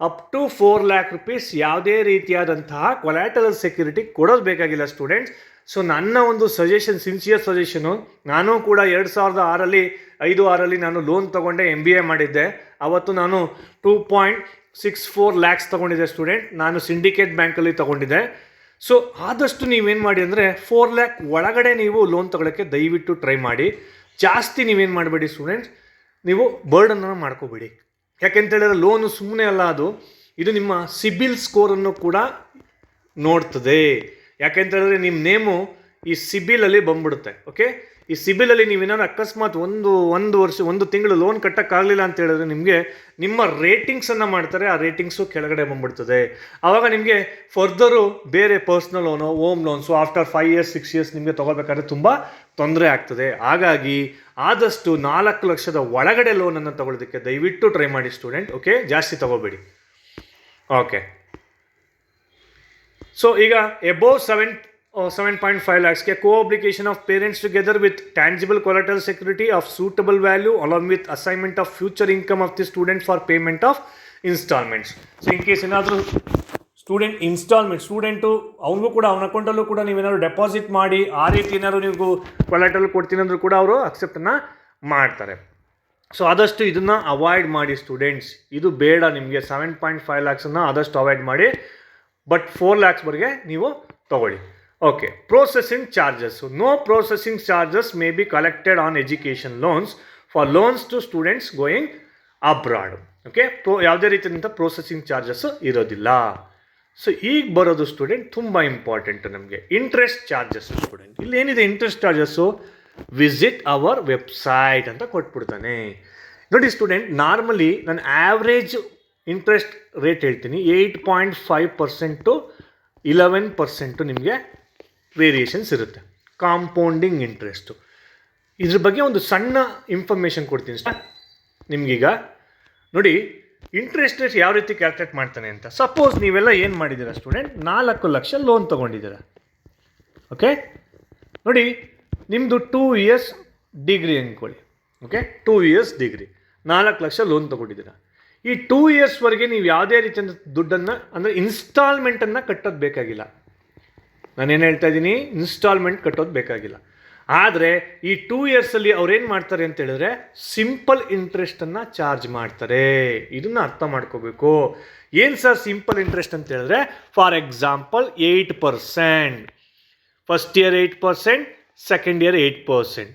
ಅಪ್ ಟು 4 lakh rupees ಯಾವುದೇ ರೀತಿಯಾದಂತಹ ಕೊಲ್ಯಾಟರಲ್ ಸೆಕ್ಯೂರಿಟಿ ಕೊಡೋದು ಬೇಕಾಗಿಲ್ಲ ಸ್ಟೂಡೆಂಟ್ಸ್. ಸೊ ನನ್ನ ಒಂದು ಸಜೆಷನ್, ಸಿನ್ಸಿಯರ್ ಸಜೆಷನು, ನಾನು ಕೂಡ 2005-6 ನಾನು ಲೋನ್ ತೊಗೊಂಡೆ, MBA ಮಾಡಿದ್ದೆ. ಅವತ್ತು ನಾನು 2.64 lakhs ತೊಗೊಂಡಿದ್ದೆ ಸ್ಟೂಡೆಂಟ್. ನಾನು ಸಿಂಡಿಕೇಟ್ ಬ್ಯಾಂಕಲ್ಲಿ ತೊಗೊಂಡಿದ್ದೆ. ಸೊ ಆದಷ್ಟು ನೀವೇನು ಮಾಡಿ ಅಂದರೆ 4 lakh ಒಳಗಡೆ ನೀವು ಲೋನ್ ತೊಗೊಳಕ್ಕೆ ದಯವಿಟ್ಟು ಟ್ರೈ ಮಾಡಿ. ಜಾಸ್ತಿ ನೀವೇನು ಮಾಡಬೇಡಿ ಸ್ಟೂಡೆಂಟ್ಸ್, ನೀವು ಬರ್ಡನ್ನು ಮಾಡ್ಕೋಬೇಡಿ. ಯಾಕೆಂತೇಳಿದ್ರೆ ಲೋನು ಸುಮ್ಮನೆ ಅಲ್ಲ, ಇದು ನಿಮ್ಮ ಸಿಬಿಲ್ ಸ್ಕೋರನ್ನು ಕೂಡ ನೋಡ್ತದೆ. ಯಾಕೆಂತೇಳಿದ್ರೆ ನಿಮ್ಮ ನೇಮು ಈ ಸಿಬಿಲಲ್ಲಿ ಬಂದ್ಬಿಡುತ್ತೆ. ಓಕೆ, ಈ ಸಿಬಿಲಲ್ಲಿ ನೀವೇನಾದ್ರು ಅಕಸ್ಮಾತ್ ಒಂದು ತಿಂಗಳು ಲೋನ್ ಕಟ್ಟೋಕ್ಕಾಗಲಿಲ್ಲ ಅಂತ ಹೇಳಿದ್ರೆ ನಿಮಗೆ ನಿಮ್ಮ ರೇಟಿಂಗ್ಸನ್ನು ಮಾಡ್ತಾರೆ. ಆ ರೇಟಿಂಗ್ಸು ಕೆಳಗಡೆ ಬಂದ್ಬಿಡ್ತದೆ. ಆವಾಗ ನಿಮಗೆ ಫರ್ದರು ಬೇರೆ personal loan, home loans after 5 years 6 years ನಿಮಗೆ ತೊಗೋಬೇಕಾದ್ರೆ ತುಂಬ ತೊಂದರೆ ಆಗ್ತದೆ. ಹಾಗಾಗಿ ಆದಷ್ಟು 4 ಲಕ್ಷದ ಒಳಗಡೆ ಲೋನನ್ನು ತೊಗೊಳ್ಳೋದಕ್ಕೆ ದಯವಿಟ್ಟು ಟ್ರೈ ಮಾಡಿ ಸ್ಟೂಡೆಂಟ್. ಓಕೆ, ಜಾಸ್ತಿ ತೊಗೋಬೇಡಿ. ಓಕೆ, ಸೊ ಈಗ ಎಬೋವ್ 7.5 lakhsಗೆ co obligation of parents together with tangible collateral security of suitable value along with assignment of future income of the student for payment of instalments. So in case ಏನಾದರೂ student ಅವ್ನಿಗೂ ಕೂಡ ಅವನ ಅಕೌಂಟಲ್ಲೂ ಕೂಡ ನೀವೇನಾದ್ರು deposit ಮಾಡಿ ಆ ರೀತಿ ಏನಾದ್ರು ನೀವು ಕೊಲಾಟರಲ್ ಕೊಡ್ತೀನಿ ಅಂದರೂ ಕೂಡ ಅವರು ಅಕ್ಸೆಪ್ಟನ್ನು ಮಾಡ್ತಾರೆ. ಸೊ ಆದಷ್ಟು ಇದನ್ನು ಅವಾಯ್ಡ್ ಮಾಡಿ ಸ್ಟೂಡೆಂಟ್ಸ್. ಇದು ಬೇಡ ನಿಮಗೆ. 7.5 lakhsನ್ನು ಆದಷ್ಟು ಅವಾಯ್ಡ್ ಮಾಡಿ. ಬಟ್ 4 lakhsವರೆಗೆ ನೀವು ತಗೊಳ್ಳಿ. Okay, processing charges. No processing charges may be collected on education loans for loans to students going abroad. Okay, ಯಾವುದೇ ರೀತಿಯಾದಂಥ ಪ್ರೊಸೆಸಿಂಗ್ ಚಾರ್ಜಸ್ಸು ಇರೋದಿಲ್ಲ. ಸೊ ಈಗ ಬರೋದು ಸ್ಟೂಡೆಂಟ್ ತುಂಬ ಇಂಪಾರ್ಟೆಂಟು ನಮಗೆ ಇಂಟ್ರೆಸ್ಟ್ ಚಾರ್ಜಸ್ಸು. ಸ್ಟೂಡೆಂಟ್ ಇಲ್ಲಿ ಏನಿದೆ interest charges, visit hour website ಅಂತ ಕೊಟ್ಬಿಡ್ತಾನೆ. ನೋಡಿ ಸ್ಟೂಡೆಂಟ್, ನಾರ್ಮಲಿ ನಾನು ಆ್ಯಾವ್ರೇಜ್ ಇಂಟ್ರೆಸ್ಟ್ ರೇಟ್ ಹೇಳ್ತೀನಿ. 8.5% to 11% ನಿಮಗೆ ವೇರಿಯೇಷನ್ಸ್ ಇರುತ್ತೆ. Compounding interest. ಇದ್ರ ಬಗ್ಗೆ ಒಂದು ಸಣ್ಣ ಇನ್ಫಾರ್ಮೇಷನ್ ಕೊಡ್ತೀನಿ ಸರ್ ನಿಮಗೀಗ. ನೋಡಿ ಇಂಟ್ರೆಸ್ಟ್ ರೇಟ್ ಯಾವ ರೀತಿ ಕ್ಯಾಲ್ಕುಲೇಟ್ ಮಾಡ್ತಾನೆ ಅಂತ. ಸಪೋಸ್ ನೀವೆಲ್ಲ ಏನು ಮಾಡಿದ್ದೀರಾ ಸ್ಟೂಡೆಂಟ್, 4 ಲಕ್ಷ ಲೋನ್ ತೊಗೊಂಡಿದ್ದೀರಾ. ಓಕೆ, ನೋಡಿ ನಿಮ್ಮದು 2 years ಡಿಗ್ರಿ ಅಂದ್ಕೊಳ್ಳಿ. Okay, 2 years degree, 4 lakh loan ತೊಗೊಂಡಿದ್ದೀರಾ. ಈ 2 yearsವರೆಗೆ ನೀವು ಯಾವುದೇ ರೀತಿಯ ದುಡ್ಡನ್ನು ಅಂದರೆ ಇನ್ಸ್ಟಾಲ್ಮೆಂಟನ್ನು ಕಟ್ಟೋದು ಬೇಕಾಗಿಲ್ಲ. ನಾನೇನು ಹೇಳ್ತಾ ಇದ್ದೀನಿ, ಇನ್ಸ್ಟಾಲ್ಮೆಂಟ್ ಕಟ್ಟೋದು ಬೇಕಾಗಿಲ್ಲ. ಆದರೆ ಈ 2 yearsಲ್ಲಿ ಅವ್ರೇನು ಮಾಡ್ತಾರೆ ಅಂತ ಹೇಳಿದ್ರೆ ಸಿಂಪಲ್ ಇಂಟ್ರೆಸ್ಟನ್ನು ಚಾರ್ಜ್ ಮಾಡ್ತಾರೆ. ಇದನ್ನು ಅರ್ಥ ಮಾಡ್ಕೋಬೇಕು. ಏನು ಸರ್ ಸಿಂಪಲ್ ಇಂಟ್ರೆಸ್ಟ್ ಅಂತ ಹೇಳಿದ್ರೆ, for example 8%, first year 8%, second year 8%,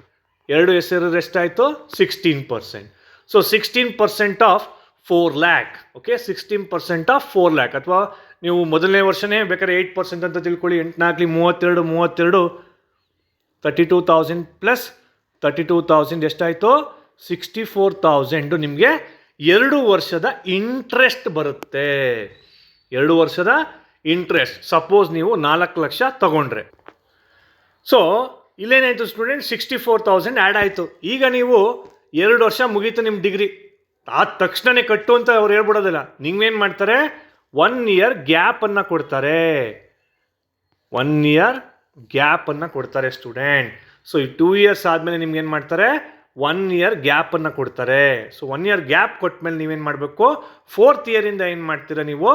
2 ಎಸ್ ಸೇರಿದ್ರೆ ಎಷ್ಟಾಯಿತು 16%. So 16% of 4 lakh. Okay, 16% of 4 lakh. ಅಥವಾ ನೀವು ಮೊದಲನೇ ವರ್ಷನೇ ಬೇಕಾದ್ರೆ 8% ಅಂತ ತಿಳ್ಕೊಳ್ಳಿ. 8 4 32 32,000 ಪ್ಲಸ್ 32,000 ಎಷ್ಟಾಯಿತು 64,000 ನಿಮಗೆ 2 ವರ್ಷದ ಇಂಟ್ರೆಸ್ಟ್ ಬರುತ್ತೆ. 2 ವರ್ಷದ ಇಂಟ್ರೆಸ್ಟ್. ಸಪೋಸ್ ನೀವು 4 ಲಕ್ಷ ತಗೊಂಡ್ರೆ, ಸೊ ಇಲ್ಲೇನಾಯಿತು ಸ್ಟೂಡೆಂಟ್ 64,000 ಆ್ಯಡ್ ಆಯಿತು. ಈಗ ನೀವು 2 ವರ್ಷ ಮುಗೀತು ನಿಮ್ಮ ಡಿಗ್ರಿ, ಆದ ತಕ್ಷಣನೇ ಕಟ್ಟು ಅಂತ ಅವ್ರು ಹೇಳ್ಬಿಡೋದಿಲ್ಲ. ನೀವೇನು ಮಾಡ್ತಾರೆ, 1 year ಗ್ಯಾಪನ್ನು ಕೊಡ್ತಾರೆ. 1 year ಗ್ಯಾಪನ್ನು ಕೊಡ್ತಾರೆ ಸ್ಟೂಡೆಂಟ್. ಸೊ ಈ 2 years ಆದಮೇಲೆ ನಿಮ್ಗೆ ಏನು ಮಾಡ್ತಾರೆ, 1 year ಗ್ಯಾಪನ್ನು ಕೊಡ್ತಾರೆ. ಸೊ 1 year ಗ್ಯಾಪ್ ಕೊಟ್ಮೇಲೆ ನೀವೇನು ಮಾಡಬೇಕು, 4th ಇಯರಿಂದ ಏನು ಮಾಡ್ತೀರಾ, ನೀವು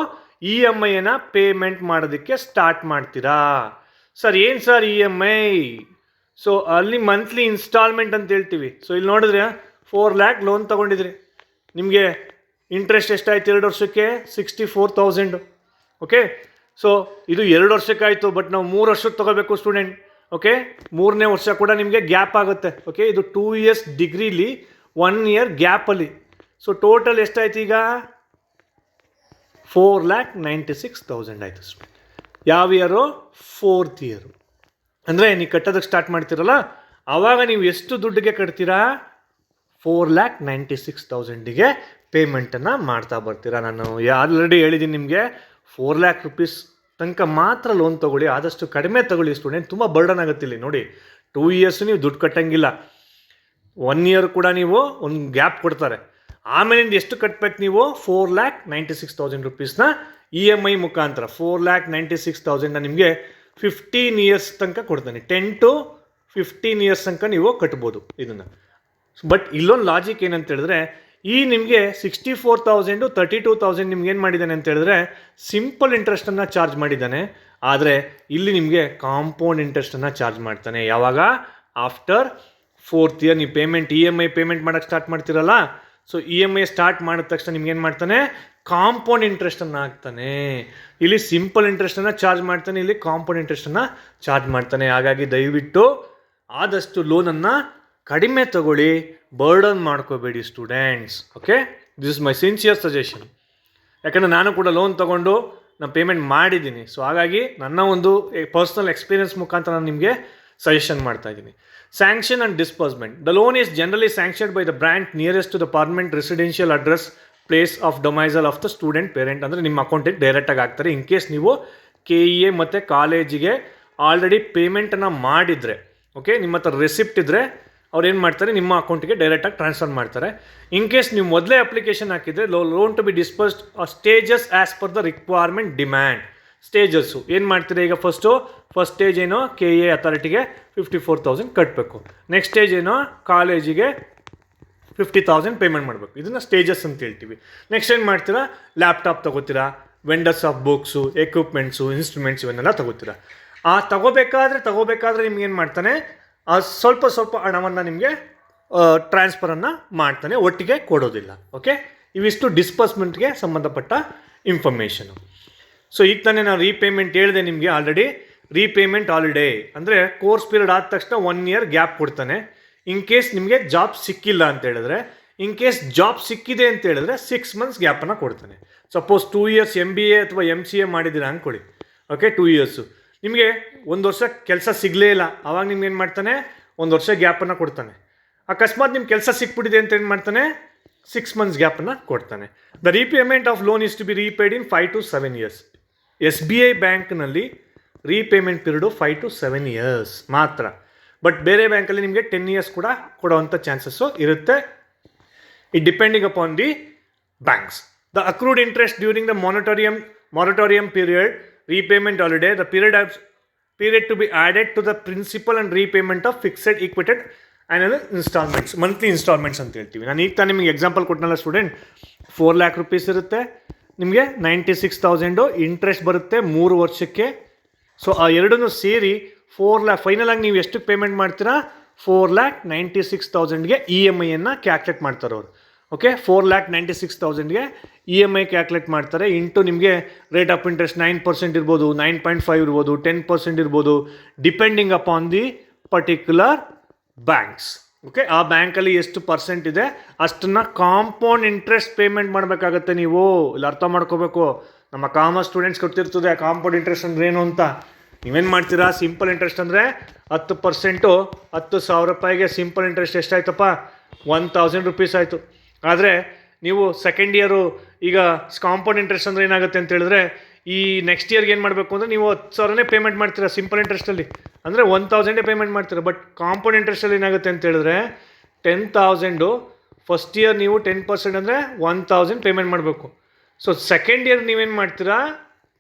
EMIನ ಪೇಮೆಂಟ್ ಮಾಡೋದಕ್ಕೆ ಸ್ಟಾರ್ಟ್ ಮಾಡ್ತೀರಾ. ಸರ್ ಏನು ಸರ್ EMI? ಸೊ ಅಲ್ಲಿ ಮಂತ್ಲಿ ಇನ್ಸ್ಟಾಲ್ಮೆಂಟ್ ಅಂತ ಹೇಳ್ತೀವಿ. ಸೊ ಇಲ್ಲಿ ನೋಡಿದ್ರೆ 4 lakh ಲೋನ್ ತೊಗೊಂಡಿದ್ರಿ, ನಿಮಗೆ ಇಂಟ್ರೆಸ್ಟ್ ಎಷ್ಟಾಯ್ತು 2 ವರ್ಷಕ್ಕೆ 64,000. ಓಕೆ, ಸೊ ಇದು 2 ವರ್ಷಕ್ಕಾಯಿತು. ಬಟ್ ನಾವು 3 ವರ್ಷಕ್ಕೆ ತೊಗೋಬೇಕು ಸ್ಟೂಡೆಂಟ್. ಓಕೆ, 3ನೇ ವರ್ಷ ಕೂಡ ನಿಮಗೆ ಗ್ಯಾಪ್ ಆಗುತ್ತೆ. ಓಕೆ, ಇದು 2 years ಡಿಗ್ರಿಲಿ 1 year ಗ್ಯಾಪಲ್ಲಿ. ಸೊ ಟೋಟಲ್ ಎಷ್ಟಾಯ್ತು ಈಗ 4,96,000 ಆಯಿತು ಸ್ಟೂಡೆಂಟ್. ಯಾವ ಇಯರು, 4th ಇಯರು. ಅಂದರೆ ನೀವು ಕಟ್ಟೋದಕ್ಕೆ ಸ್ಟಾರ್ಟ್ ಮಾಡ್ತೀರಲ್ಲ, ಆವಾಗ ನೀವು ಎಷ್ಟು ದುಡ್ಡಿಗೆ ಕಟ್ತೀರಾ, 4,96,000ಗೆ ಪೇಮೆಂಟನ್ನು ಮಾಡ್ತಾ ಬರ್ತೀರಾ. ನಾನು ಆಲ್ರೆಡಿ ಹೇಳಿದ್ದೀನಿ ನಿಮಗೆ 4 lakh rupees ತನಕ ಮಾತ್ರ ಲೋನ್ ತೊಗೊಳ್ಳಿ, ಆದಷ್ಟು ಕಡಿಮೆ ತೊಗೊಳ್ಳಿ ಸ್ಟೂಡೆಂಟ್. ತುಂಬ ಬರ್ಡನ್ ಆಗುತ್ತೆ ಇಲ್ಲಿ ನೋಡಿ. 2 years ನೀವು ದುಡ್ಡು ಕಟ್ಟಂಗಿಲ್ಲ, 1 year ಕೂಡ ನೀವು ಒಂದು ಗ್ಯಾಪ್ ಕೊಡ್ತಾರೆ. ಆಮೇಲಿಂದ ಎಷ್ಟು ಕಟ್ಬೇಕು ನೀವು, 4,96,000 rupeesನ EMI ಮುಖಾಂತರ. 4,96,000ನ ನಿಮಗೆ 15 years ತನಕ ಕೊಡ್ತಾನೆ. 10 to 15 years ತನಕ ನೀವು ಕಟ್ಬೋದು ಇದನ್ನು. ಬಟ್ ಇಲ್ಲೊಂದು ಲಾಜಿಕ್ ಏನಂತ ಹೇಳಿದ್ರೆ, ಈ ನಿಮಗೆ 64,000 32,000 ನಿಮ್ಗೆ ಏನು ಮಾಡಿದ್ದಾನೆ ಅಂತ ಹೇಳಿದ್ರೆ ಸಿಂಪಲ್ ಇಂಟ್ರೆಸ್ಟನ್ನು ಚಾರ್ಜ್ ಮಾಡಿದ್ದಾನೆ. ಆದರೆ ಇಲ್ಲಿ ನಿಮಗೆ ಕಾಂಪೌಂಡ್ ಇಂಟ್ರೆಸ್ಟನ್ನು ಚಾರ್ಜ್ ಮಾಡ್ತಾನೆ. ಯಾವಾಗ, ಆಫ್ಟರ್ 4th ಇಯರ್ ನೀವು EMI ಪೇಮೆಂಟ್ ಮಾಡೋಕ್ಕೆ ಸ್ಟಾರ್ಟ್ ಮಾಡ್ತೀರಲ್ಲ. ಸೊ EMI ಸ್ಟಾರ್ಟ್ ಮಾಡಿದ ತಕ್ಷಣ ನಿಮ್ಗೆ ಏನು ಮಾಡ್ತಾನೆ, ಕಾಂಪೌಂಡ್ ಇಂಟ್ರೆಸ್ಟನ್ನು ಹಾಕ್ತಾನೆ. ಇಲ್ಲಿ ಸಿಂಪಲ್ ಇಂಟ್ರೆಸ್ಟನ್ನು ಚಾರ್ಜ್ ಮಾಡ್ತಾನೆ, ಇಲ್ಲಿ ಕಾಂಪೌಂಡ್ ಇಂಟ್ರೆಸ್ಟನ್ನು ಚಾರ್ಜ್ ಮಾಡ್ತಾನೆ. ಹಾಗಾಗಿ ದಯವಿಟ್ಟು ಆದಷ್ಟು ಲೋನನ್ನು ಕಡಿಮೆ ತಗೊಳ್ಳಿ, ಬರ್ಡನ್ ಮಾಡ್ಕೋಬೇಡಿ students. Okay, this is my sincere suggestion. ಯಾಕಂದರೆ ನಾನು ಕೂಡ ಲೋನ್ ತೊಗೊಂಡು ನಾನು ಪೇಮೆಂಟ್ ಮಾಡಿದ್ದೀನಿ. ಸೊ ಹಾಗಾಗಿ ನನ್ನ ಒಂದು ಪರ್ಸ್ನಲ್ ಎಕ್ಸ್ಪೀರಿಯನ್ಸ್ ಮುಖಾಂತರ ನಾನು ನಿಮಗೆ ಸಜೆಷನ್ ಮಾಡ್ತಾ ಇದ್ದೀನಿ. Sanction and disbursement. The loan is generally sanctioned by the branch nearest to the permanent residential address place of domicile of the student parent. ಅಂದರೆ ನಿಮ್ಮ ಅಕೌಂಟಿಗೆ ಡೈರೆಕ್ಟಾಗಿ ಹಾಕ್ತಾರೆ. ಇನ್ ಕೇಸ್ ನೀವು KEA ಮತ್ತು ಕಾಲೇಜಿಗೆ ಆಲ್ರೆಡಿ ಪೇಮೆಂಟನ್ನು ಮಾಡಿದರೆ, ಓಕೆ, ನಿಮ್ಮ ಹತ್ರ ರೆಸಿಪ್ಟ್ ಇದ್ದರೆ ಅವ್ರು ಏನು ಮಾಡ್ತಾರೆ, ನಿಮ್ಮ ಅಕೌಂಟಿಗೆ ಡೈರೆಕ್ಟಾಗಿ ಟ್ರಾನ್ಸ್ಫರ್ ಮಾಡ್ತಾರೆ. ಇನ್ ಕೇಸ್ ನೀವು ಮೊದಲೇ ಅಪ್ಲಿಕೇಶನ್ ಹಾಕಿದರೆ loan to be disbursed stages as per the requirement demand. Stages ಏನು ಮಾಡ್ತೀರಾ, ಈಗ ಫಸ್ಟ್ ಸ್ಟೇಜ್ ಏನೋ KEA ಅಥಾರಿಟಿಗೆ 54,000 ಕಟ್ಟಬೇಕು. ನೆಕ್ಸ್ಟ್ ಸ್ಟೇಜ್ ಏನೋ ಕಾಲೇಜಿಗೆ 50,000 ಪೇಮೆಂಟ್ ಮಾಡಬೇಕು. ಇದನ್ನು ಸ್ಟೇಜಸ್ ಅಂತ ಹೇಳ್ತೀವಿ. ನೆಕ್ಸ್ಟ್ ಏನು ಮಾಡ್ತೀರಾ, ಲ್ಯಾಪ್ಟಾಪ್ ತೊಗೋತೀರಾ, vendors of books, equipments, instruments ಇವನ್ನೆಲ್ಲ ತೊಗೋತೀರಾ. ಆ ತಗೋಬೇಕಾದ್ರೆ ನಿಮ್ಗೆ ಏನು ಮಾಡ್ತಾನೆ, ಸ್ವಲ್ಪ ಹಣವನ್ನು ನಿಮಗೆ ಟ್ರಾನ್ಸ್ಫರನ್ನು ಮಾಡ್ತಾನೆ, ಒಟ್ಟಿಗೆ ಕೊಡೋದಿಲ್ಲ. ಓಕೆ, ಇವಿಷ್ಟು ಡಿಸ್ಬರ್ಸ್ಮೆಂಟ್ಗೆ ಸಂಬಂಧಪಟ್ಟ ಇನ್ಫಾರ್ಮೇಷನು. ಸೊ ಈಗ ತಾನೇ ನಾವು ರೀಪೇಮೆಂಟ್ ಹೇಳಿದೆ ನಿಮಗೆ ಆಲ್ರೆಡಿ. ರೀಪೇಮೆಂಟ್ ಹಾಲಿಡೇ ಅಂದರೆ ಕೋರ್ಸ್ ಪೀರಿಯಡ್ ಆದ ತಕ್ಷಣ 1 year ಗ್ಯಾಪ್ ಕೊಡ್ತಾನೆ. ಇನ್ ಕೇಸ್ ನಿಮಗೆ ಜಾಬ್ ಸಿಕ್ಕಿಲ್ಲ ಅಂತ ಹೇಳಿದ್ರೆ, ಇನ್ ಕೇಸ್ ಜಾಬ್ ಸಿಕ್ಕಿದೆ ಅಂತ ಹೇಳಿದ್ರೆ 6 months ಗ್ಯಾಪನ್ನು ಕೊಡ್ತಾನೆ. ಸಪೋಸ್ 2 years MBA ಅಥವಾ MCA ಮಾಡಿದ್ದೀರಾ ಅಂದ್ಕೊಳ್ಳಿ. ಓಕೆ, 2 years ನಿಮಗೆ 1 ವರ್ಷ ಕೆಲಸ ಸಿಗಲೇ ಇಲ್ಲ, ಆವಾಗ ನಿಮ್ಗೆ ಏನು ಮಾಡ್ತಾನೆ, 1 ವರ್ಷ ಗ್ಯಾಪನ್ನು ಕೊಡ್ತಾನೆ. ಅಕಸ್ಮಾತ್ ನಿಮ್ಮ ಕೆಲಸ ಸಿಕ್ಬಿಟ್ಟಿದೆ ಅಂತ ಏನು ಮಾಡ್ತಾನೆ, 6 months ಗ್ಯಾಪನ್ನು ಕೊಡ್ತಾನೆ. The repayment of loan is to be repaid in 5 to 7 years. SBI ಬ್ಯಾಂಕ್ನಲ್ಲಿ ರೀಪೇಮೆಂಟ್ ಪೀರಿಯಡು 5 to 7 years ಮಾತ್ರ. ಬಟ್ ಬೇರೆ ಬ್ಯಾಂಕಲ್ಲಿ ನಿಮಗೆ 10 years ಕೂಡ ಕೊಡುವಂಥ ಚಾನ್ಸಸ್ಸು ಇರುತ್ತೆ. It depending upon the banks. The accrued interest during the moratorium period, repayment holiday, the period to be added to the principal and repayment of fixed equated annual installments, monthly installments ಅಂತ ಹೇಳ್ತೀವಿ. ನಾನು ಈಗ ತಾನು ನಿಮಗೆ example ಕೊಟ್ಟನಲ್ಲ student, 4 lakh rupees ಇರುತ್ತೆ, ನಿಮಗೆ 96,000 interest ಬರುತ್ತೆ 3 ವರ್ಷಕ್ಕೆ. ಸೊ ಆ ಎರಡನ್ನೂ ಸೇರಿ 4 lakh ಫೈನಲ್ ಆಗಿ ನೀವು ಎಷ್ಟು ಪೇಮೆಂಟ್ ಮಾಡ್ತೀರಾ, 4,96,000ಗೆ EMIಯನ್ನು ಕ್ಯಾಲ್ಕುಲೇಟ್ ಮಾಡ್ತಾರೆ ಅವರು. ಓಕೆ, 4,96,000ಗೆ EMI ಕ್ಯಾಲ್ಕುಲೇಟ್ ಮಾಡ್ತಾರೆ. ಇಂಟು ನಿಮಗೆ ರೇಟ್ ಆಫ್ ಇಂಟ್ರೆಸ್ಟ್ 9% ಇರ್ಬೋದು, 9.5 ಇರ್ಬೋದು, 10% ಇರ್ಬೋದು, depending upon the particular banks. Okay, ಆ ಬ್ಯಾಂಕಲ್ಲಿ ಎಷ್ಟು ಪರ್ಸೆಂಟ್ ಇದೆ ಅಷ್ಟನ್ನು ಕಾಂಪೌಂಡ್ ಇಂಟ್ರೆಸ್ಟ್ ಪೇಮೆಂಟ್ ಮಾಡಬೇಕಾಗತ್ತೆ. ನೀವು ಇಲ್ಲಿ ಅರ್ಥ ಮಾಡ್ಕೋಬೇಕು. ನಮ್ಮ ಕಾಮರ್ಸ್ ಸ್ಟೂಡೆಂಟ್ಸ್ ಗೊತ್ತಿರ್ತದೆ ಕಾಂಪೌಂಡ್ ಇಂಟ್ರೆಸ್ಟ್ ಅಂದ್ರೆ ಏನು ಅಂತ. ನೀವೇನು ಮಾಡ್ತೀರಾ, ಸಿಂಪಲ್ ಇಂಟ್ರೆಸ್ಟ್ ಅಂದರೆ 10%, 10,000 ರೂಪಾಯಿಗೆ ಸಿಂಪಲ್ ಇಂಟ್ರೆಸ್ಟ್ ಎಷ್ಟಾಯ್ತಪ್ಪ, 1,000 ರುಪೀಸ್ ಆಯಿತು. ಆದರೆ ನೀವು ಸೆಕೆಂಡ್ ಇಯರು ಈಗ ಕಾಂಪೌಂಡ್ ಇಂಟ್ರೆಸ್ಟ್ ಅಂದರೆ ಏನಾಗುತ್ತೆ ಅಂತ ಹೇಳಿದ್ರೆ, ಈ ನೆಕ್ಸ್ಟ್ ಇಯರ್ಗೆ ಏನು ಮಾಡಬೇಕು ಅಂದರೆ ನೀವು 10,000ನೇ ಪೇಮೆಂಟ್ ಮಾಡ್ತೀರಾ ಸಿಂಪಲ್ ಇಂಟ್ರೆಸ್ಟಲ್ಲಿ, ಅಂದರೆ 1,000 ಪೇಮೆಂಟ್ ಮಾಡ್ತೀರಾ. ಬಟ್ ಕಾಂಪೌಂಡ್ ಇಂಟ್ರೆಸ್ಟಲ್ಲಿ ಏನಾಗುತ್ತೆ ಅಂತ ಹೇಳಿದ್ರೆ 10,000 ಫಸ್ಟ್ ಇಯರ್ ನೀವು 10% ಅಂದರೆ 1,000 ಪೇಮೆಂಟ್ ಮಾಡಬೇಕು. ಸೊ ಸೆಕೆಂಡ್ ಇಯರ್ ನೀವೇನು ಮಾಡ್ತೀರಾ,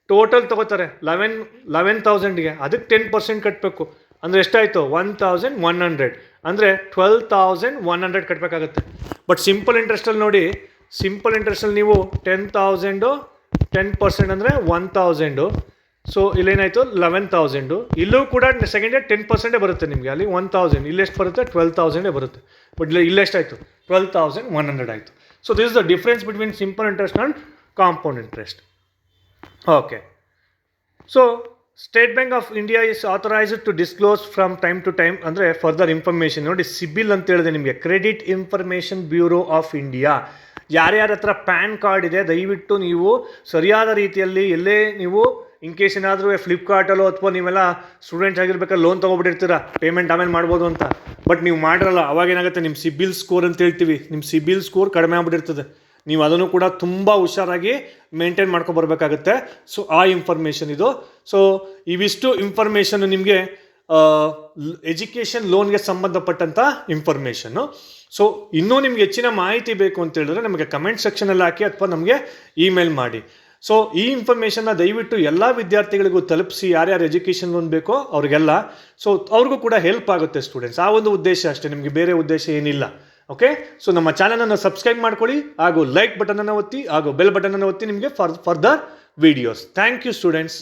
ಟೋಟಲ್ ತೊಗೋತಾರೆ 11,000ಗೆ, ಅದಕ್ಕೆ 10% ಕಟ್ಟಬೇಕು. ಅಂದರೆ ಎಷ್ಟಾಯಿತು, 1,100, ಅಂದರೆ 12,100 ಕಟ್ಟಬೇಕಾಗತ್ತೆ. ಬಟ್ ಸಿಂಪಲ್ ಇಂಟ್ರೆಸ್ಟಲ್ಲಿ ನೋಡಿ, ಸಿಂಪಲ್ ಇಂಟ್ರೆಸ್ಟಲ್ಲಿ ನೀವು 10,000 10% ಅಂದರೆ 1,000. ಸೊ ಇಲ್ಲೇನಾಯಿತು 11,000. ಇಲ್ಲೂ ಕೂಡ ಸೆಕೆಂಡ್ ಇಯರ್ 10% ಬರುತ್ತೆ ನಿಮಗೆ. ಅಲ್ಲಿ 1,000, ಇಲ್ಲೆಷ್ಟು ಬರುತ್ತೆ 12,000 ಬರುತ್ತೆ. ಬಟ್ ಇಲ್ಲೆಷ್ಟಾಯಿತು 12,100 ಆಯಿತು. So this is the difference between simple interest and compound interest. Okay, so State Bank of India is authorised to disclose from time to time, ಅಂದರೆ ಫರ್ದರ್ ಇನ್ಫಾರ್ಮೇಷನ್. ನೋಡಿ, ಸಿಬಿಲ್ ಅಂತ ಹೇಳಿದೆ ನಿಮಗೆ, credit information bureau of India. ಯಾರ್ಯಾರ ಹತ್ರ PAN card ಇದೆ ದಯವಿಟ್ಟು ನೀವು ಸರಿಯಾದ ರೀತಿಯಲ್ಲಿ, ಎಲ್ಲೇ ನೀವು ಇನ್ ಕೇಸ್ ಏನಾದರೂ ಫ್ಲಿಪ್ಕಾರ್ಟಲ್ಲೋ ಅಥವಾ ನೀವೆಲ್ಲ ಸ್ಟೂಡೆಂಟ್ಸ್ ಆಗಿರ್ಬೇಕಾದ್ರೆ ಲೋನ್ ತೊಗೊಬಿಟ್ಟಿರ್ತೀರ, ಪೇಮೆಂಟ್ ಆಮೇಲೆ ಮಾಡ್ಬೋದು ಅಂತ. ಬಟ್ ನೀವು ಮಾಡಿರಲ್ಲ, ಅವಾಗೇನಾಗುತ್ತೆ ನಿಮ್ಮ ಸಿಬಿಲ್ ಸ್ಕೋರ್ ಅಂತ ಹೇಳ್ತೀವಿ, ನಿಮ್ಮ ಸಿಬಿಲ್ ಸ್ಕೋರ್ ಕಡಿಮೆ ಆಗ್ಬಿಟ್ಟಿರ್ತದೆ. ನೀವು ಅದನ್ನು ಕೂಡ ತುಂಬ ಹುಷಾರಾಗಿ ಮೇಂಟೈನ್ ಮಾಡ್ಕೊಬರ್ಬೇಕಾಗತ್ತೆ. ಸೊ ಆ ಇನ್ಫಾರ್ಮೇಷನ್ ಇದು. ಸೊ ಇವಿಷ್ಟು ಇನ್ಫಾರ್ಮೇಷನ್ ನಿಮಗೆ ಎಜುಕೇಷನ್ ಲೋನ್ಗೆ ಸಂಬಂಧಪಟ್ಟಂಥ ಇನ್ಫಾರ್ಮೇಷನ್ನು. ಸೊ ಇನ್ನೂ ನಿಮ್ಗೆ ಹೆಚ್ಚಿನ ಮಾಹಿತಿ ಬೇಕು ಅಂತ ಹೇಳಿದ್ರೆ ನಮಗೆ ಕಮೆಂಟ್ ಸೆಕ್ಷನಲ್ಲಿ ಹಾಕಿ ಅಥವಾ ನಮಗೆ ಇಮೇಲ್ ಮಾಡಿ. ಸೊ ಈ ಇನ್ಫಾರ್ಮೇಷನ್ನ ದಯವಿಟ್ಟು ಎಲ್ಲ ವಿದ್ಯಾರ್ಥಿಗಳಿಗೂ ತಲುಪಿಸಿ, ಯಾರ್ಯಾರು ಎಜುಕೇಷನ್ ಲೋನ್ ಬೇಕೋ ಅವ್ರಿಗೆಲ್ಲ. ಸೊ ಅವ್ರಿಗೂ ಕೂಡ ಹೆಲ್ಪ್ ಆಗುತ್ತೆ ಸ್ಟೂಡೆಂಟ್ಸ್. ಆ ಒಂದು ಉದ್ದೇಶ ಅಷ್ಟೇ, ನಿಮಗೆ ಬೇರೆ ಉದ್ದೇಶ ಏನಿಲ್ಲ. ಓಕೆ, ಸೊ ನಮ್ಮ ಚಾನಲನ್ನು ಸಬ್ಸ್ಕ್ರೈಬ್ ಮಾಡ್ಕೊಳ್ಳಿ, ಹಾಗೂ ಲೈಕ್ ಬಟನನ್ನು ಒತ್ತಿ, ಹಾಗೂ ಬೆಲ್ ಬಟನನ್ನು ಒತ್ತಿ ನಿಮಗೆ further videos. Thank you students.